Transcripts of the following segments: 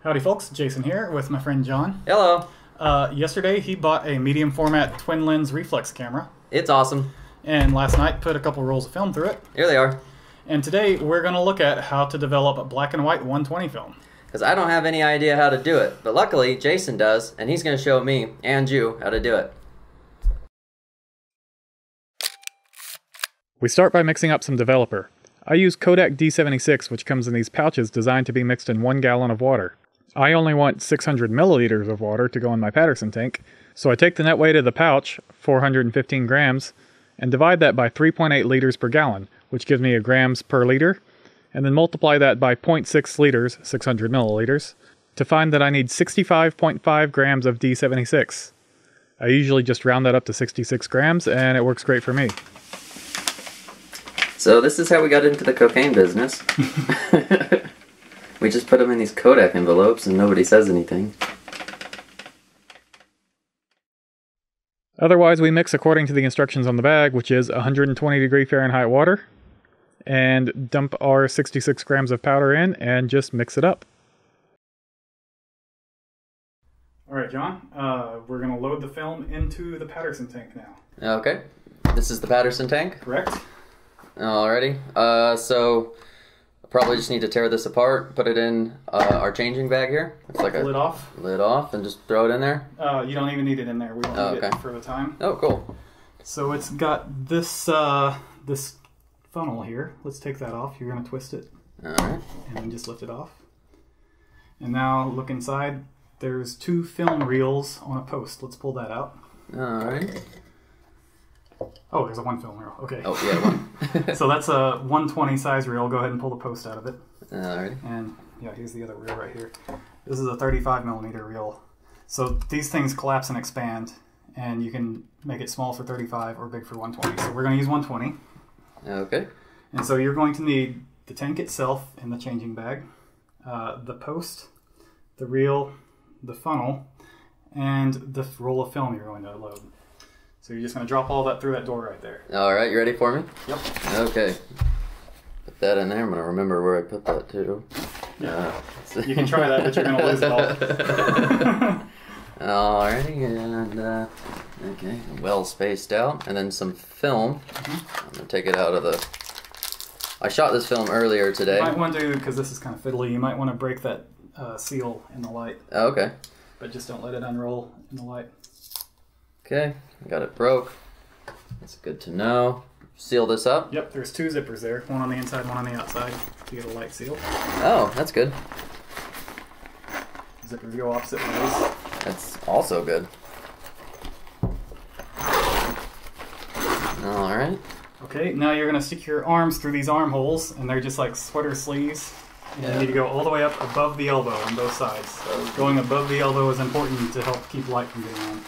Howdy folks, Jason here with my friend John. Hello. Yesterday he bought a medium format twin lens reflex camera, It's awesome. and last night put a couple rolls of film through it. Here they are. And today we're going to look at how to develop a black and white 120 film. Because I don't have any idea how to do it. But luckily, Jason does, and he's going to show me and you how to do it. We start by mixing up some developer. I use Kodak D76, which comes in these pouches designed to be mixed in 1 gallon of water. I only want 600 milliliters of water to go in my Patterson tank, so I take the net weight of the pouch, 415 grams, and divide that by 3.8 liters per gallon, which gives me a grams per liter, and then multiply that by 0.6 liters, 600 milliliters, to find that I need 65.5 grams of D76. I usually just round that up to 66 grams, and it works great for me. So this is how we got into the cocaine business. We just put them in these Kodak envelopes and nobody says anything. Otherwise, we mix according to the instructions on the bag, which is 120 degree Fahrenheit water, and dump our 66 grams of powder in and just mix it up. Alright John, we're going to load the film into the Patterson tank now. Okay. This is the Patterson tank. Correct? Alrighty. So I probably just need to tear this apart, put it in our changing bag here. It's like a Lid off. lid off, and just throw it in there. You don't even need it in there. We don't need okay. it for the time. Oh, cool. So it's got this this funnel here. Let's take that off. You're going to twist it Alright. and then just lift it off. And now look inside. There's 2 film reels on a post. Let's pull that out. Alright. Oh, there's a 1 film reel. Okay. Oh, yeah, one. So that's a 120 size reel. Go ahead and pull the post out of it. Alrighty. And yeah, here's the other reel right here. This is a 35 millimeter reel. So these things collapse and expand, and you can make it small for 35 or big for 120. So we're going to use 120. Okay. And so you're going to need the tank itself in the changing bag, the post, the reel, the funnel, and the roll of film you're going to load. So you're just going to drop all that through that door right there. Alright, you ready for me? Yep. Okay. Put that in there. I'm going to remember where I put that too. Yeah. You can try that, but you're going to lose it all. Alrighty, and okay, well spaced out. And then some film. I'm going to take it out of the... I shot this film earlier today. You might want to, because this is kind of fiddly, you might want to break that seal in the light. Oh, okay. But just don't let it unroll in the light. Okay, I got it broke. That's good to know. Seal this up. Yep, there's 2 zippers there. One on the inside, one on the outside to get a light seal. Oh, that's good. Zippers go opposite ways. That's also good. Alright. Okay, now you're going to stick your arms through these armholes, and they're just like sweater sleeves. And Yeah. you need to go all the way up above the elbow on both sides. Going above the elbow is important to help keep light from getting on.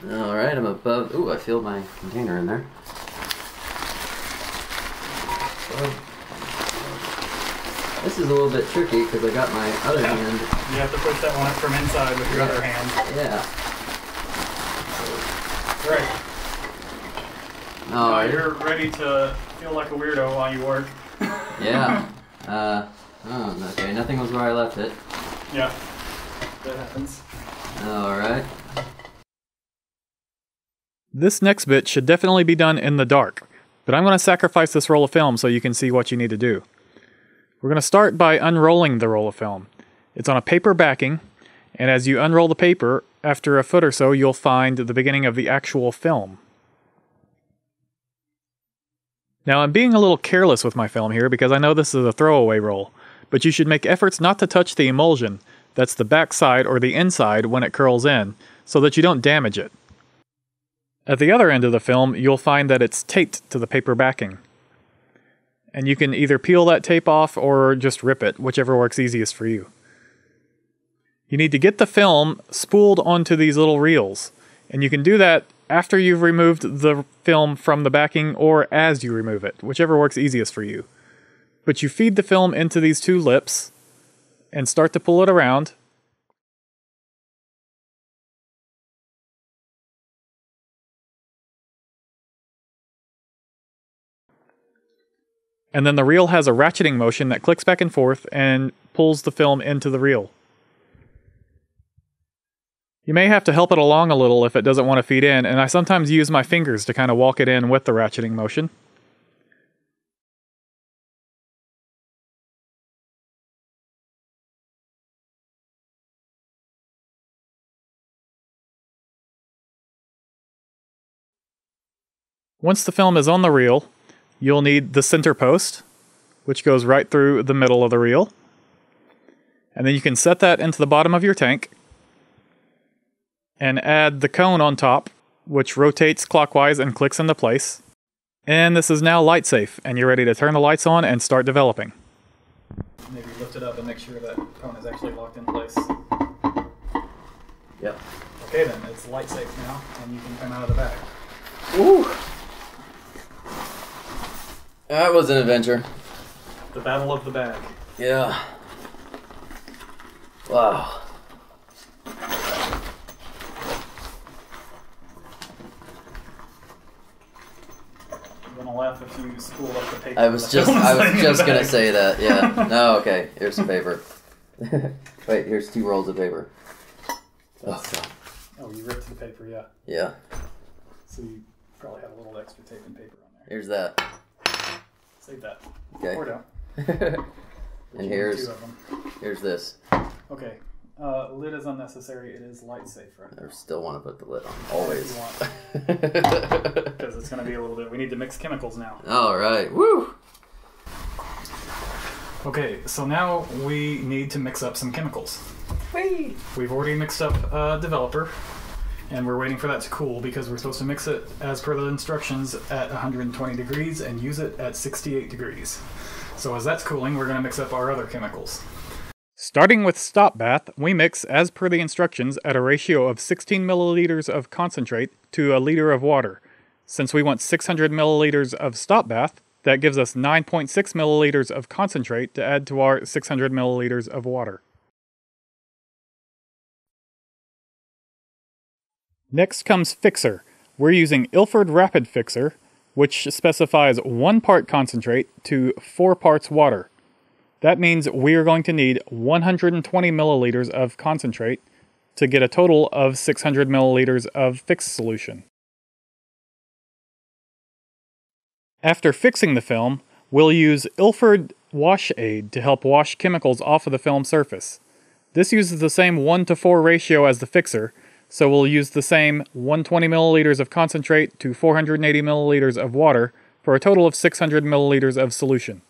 Alright, I'm above. Ooh, I feel my container in there. This is a little bit tricky because I got my other hand. You have to push that one up from inside with your other hand. Yeah. Right. Now Alright. you're ready to feel like a weirdo while you work. Yeah. Oh, okay, nothing was where I left it. Yeah, that happens. Alright. This next bit should definitely be done in the dark, but I'm going to sacrifice this roll of film so you can see what you need to do. We're going to start by unrolling the roll of film. It's on a paper backing, and as you unroll the paper, after a foot or so, you'll find the beginning of the actual film. Now, I'm being a little careless with my film here because I know this is a throwaway roll, but you should make efforts not to touch the emulsion, that's the back side or the inside when it curls in, so that you don't damage it. At the other end of the film, you'll find that it's taped to the paper backing. And you can either peel that tape off or just rip it, whichever works easiest for you. You need to get the film spooled onto these little reels, and you can do that after you've removed the film from the backing or as you remove it, whichever works easiest for you. But you feed the film into these 2 lips and start to pull it around. And then the reel has a ratcheting motion that clicks back and forth and pulls the film into the reel. You may have to help it along a little if it doesn't want to feed in, and I sometimes use my fingers to kind of walk it in with the ratcheting motion. Once the film is on the reel, you'll need the center post, which goes right through the middle of the reel. And then you can set that into the bottom of your tank and add the cone on top, which rotates clockwise and clicks into place. And this is now light safe, and you're ready to turn the lights on and start developing. Maybe lift it up and make sure that cone is actually locked in place. Yep. Okay then, it's light safe now, and you can come out of the bag. Woo! That was an adventure. The battle of the bag. Yeah. Wow. I'm gonna laugh if you spool up the paper. I was just gonna say that. Yeah. No. Okay. Here's some paper. Wait. Here's 2 rolls of paper. Oh God. Oh, you ripped the paper, yeah. Yeah. So you probably have a little extra tape and paper on there. Here's that. Save that. Okay. Pour down. And here's 2 of them. here's this. Okay. Lid is unnecessary. It is light safe right now. I still want to put the lid on. Always. Because it's going to be a little bit. We need to mix chemicals now. All right. Woo! Okay, so now we need to mix up some chemicals. Whee! We've already mixed up developer, and we're waiting for that to cool because we're supposed to mix it as per the instructions at 120 degrees and use it at 68 degrees. So as that's cooling, we're going to mix up our other chemicals. Starting with stop bath, we mix as per the instructions at a ratio of 16 milliliters of concentrate to a liter of water. Since we want 600 milliliters of stop bath, that gives us 9.6 milliliters of concentrate to add to our 600 milliliters of water. Next comes fixer. We're using Ilford Rapid Fixer, which specifies 1 part concentrate to 4 parts water. That means we are going to need 120 milliliters of concentrate to get a total of 600 milliliters of fixed solution. After fixing the film, we'll use Ilford Wash Aid to help wash chemicals off of the film surface. This uses the same 1:4 ratio as the fixer, so we'll use the same 120 milliliters of concentrate to 480 milliliters of water for a total of 600 milliliters of solution.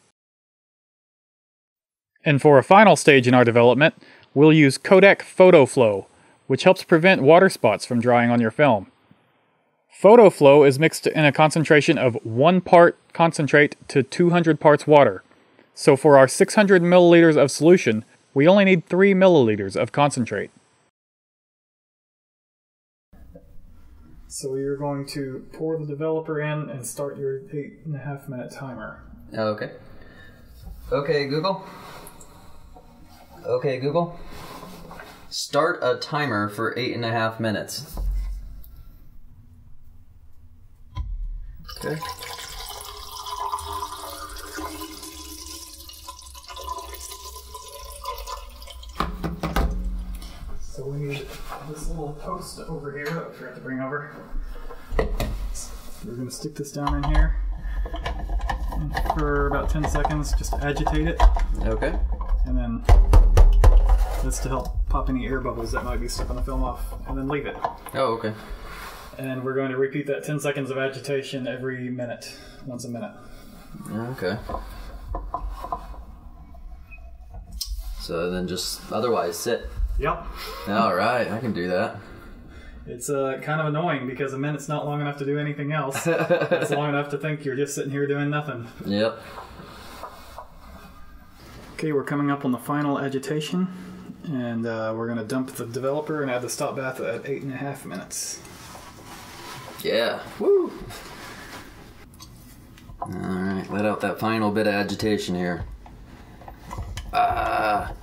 And for a final stage in our development, we'll use Kodak PhotoFlow, which helps prevent water spots from drying on your film. PhotoFlow is mixed in a concentration of 1 part concentrate to 200 parts water. So for our 600 milliliters of solution, we only need 3 milliliters of concentrate. So you're going to pour the developer in and start your 8.5 minute timer. Okay. Okay, Google. Okay, Google. Start a timer for 8.5 minutes. Okay. So we need this little post over here that I forgot to bring over. So we're going to stick this down in here. And for about 10 seconds, just agitate it. Okay. And then that's to help pop any air bubbles that might be stuck on the film off. And then leave it. Oh, okay. And we're going to repeat that 10 seconds of agitation every minute. Once a minute. Okay. So then just otherwise sit. Yep. Alright, I can do that. It's kind of annoying because a minute's not long enough to do anything else. It's long enough to think you're just sitting here doing nothing. Yep. Okay, we're coming up on the final agitation. And we're going to dump the developer and add the stop bath at 8.5 minutes. Yeah. Woo! Alright, let out that final bit of agitation here. Ah!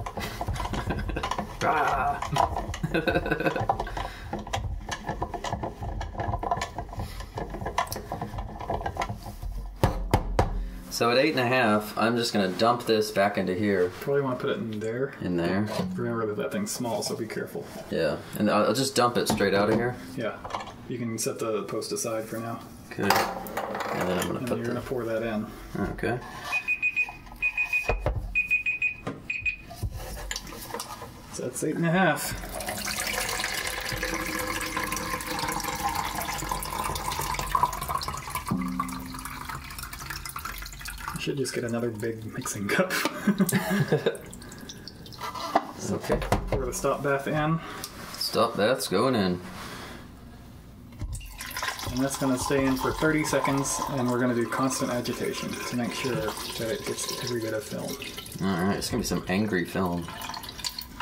Ah! So at 8.5, I'm just gonna dump this back into here. Probably want to put it in there. In there. Remember that thing's small, so be careful. Yeah, and I'll just dump it straight out of here. Yeah. You can set the post aside for now. Good. And then I'm gonna And put you're gonna pour that in. Okay. So that's 8.5. I should just get another big mixing cup. Okay. Pour the stop bath in. Stop that's going in. And that's going to stay in for 30 seconds, and we're going to do constant agitation to make sure that it gets every bit of film. Alright, it's gonna be some angry film.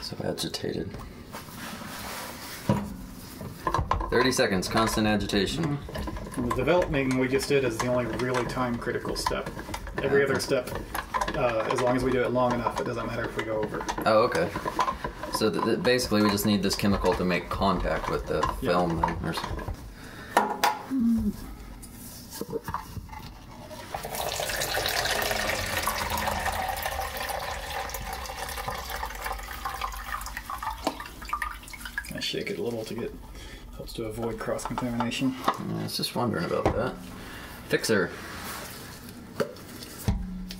So agitated. 30 seconds, constant agitation. And the developing we just did is the only really time critical step. Every other step, as long as we do it long enough, it doesn't matter if we go over. Oh, okay. So basically we just need this chemical to make contact with the film then, or something. I shake it a little to helps to avoid cross-contamination. I was just wondering about that. Fixer.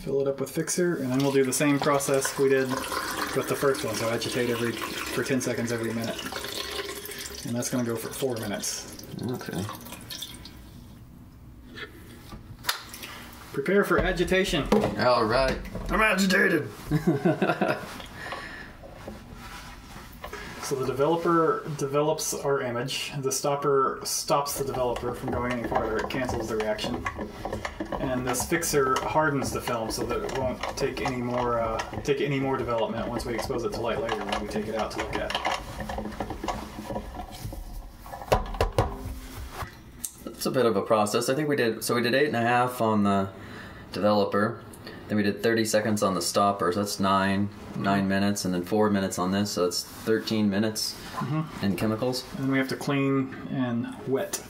Fill it up with fixer, and then we'll do the same process we did with the first one. So agitate for 10 seconds every minute. And that's going to go for 4 minutes. Okay. Prepare for agitation. Alright. I'm agitated! So the developer develops our image. The stopper stops the developer from going any farther. It cancels the reaction. And this fixer hardens the film so that it won't take any more development once we expose it to light later when we take it out to look at. It's a bit of a process. I think we did 8.5 on the developer. Then we did 30 seconds on the stopper, so that's 9 minutes, and then 4 minutes on this, so that's 13 minutes in chemicals. And we have to clean and wet.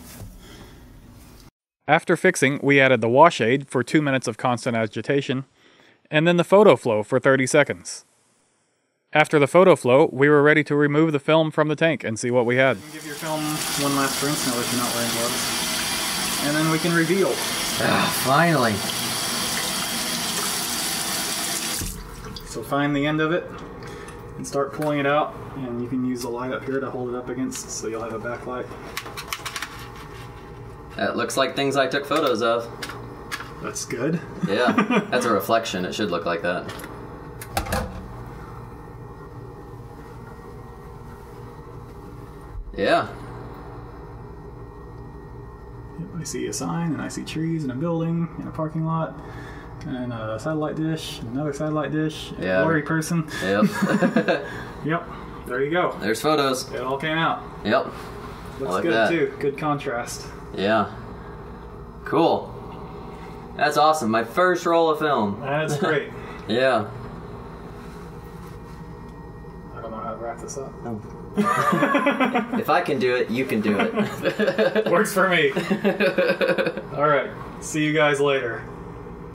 After fixing, we added the wash aid for 2 minutes of constant agitation, and then the photo flow for 30 seconds. After the photo flow, we were ready to remove the film from the tank and see what we had. You can give your film one last rinse now that you're not wearing gloves. And then we can reveal. Finally. So find the end of it and start pulling it out, and you can use the light up here to hold it up against so you'll have a backlight. That looks like things I took photos of. That's good. Yeah, that's a reflection. It should look like that. Yeah. Yep, I see a sign, and I see trees, and a building, and a parking lot, and a satellite dish, and another satellite dish, and a blurry person. Yep. Yep, there you go. There's photos. It all came out. Yep. Looks like good that. too. Good contrast. Yeah. Cool. That's awesome. My first roll of film. That's great. Yeah. I don't know how to wrap this up. If I can do it, you can do it. Works for me. All right. See you guys later.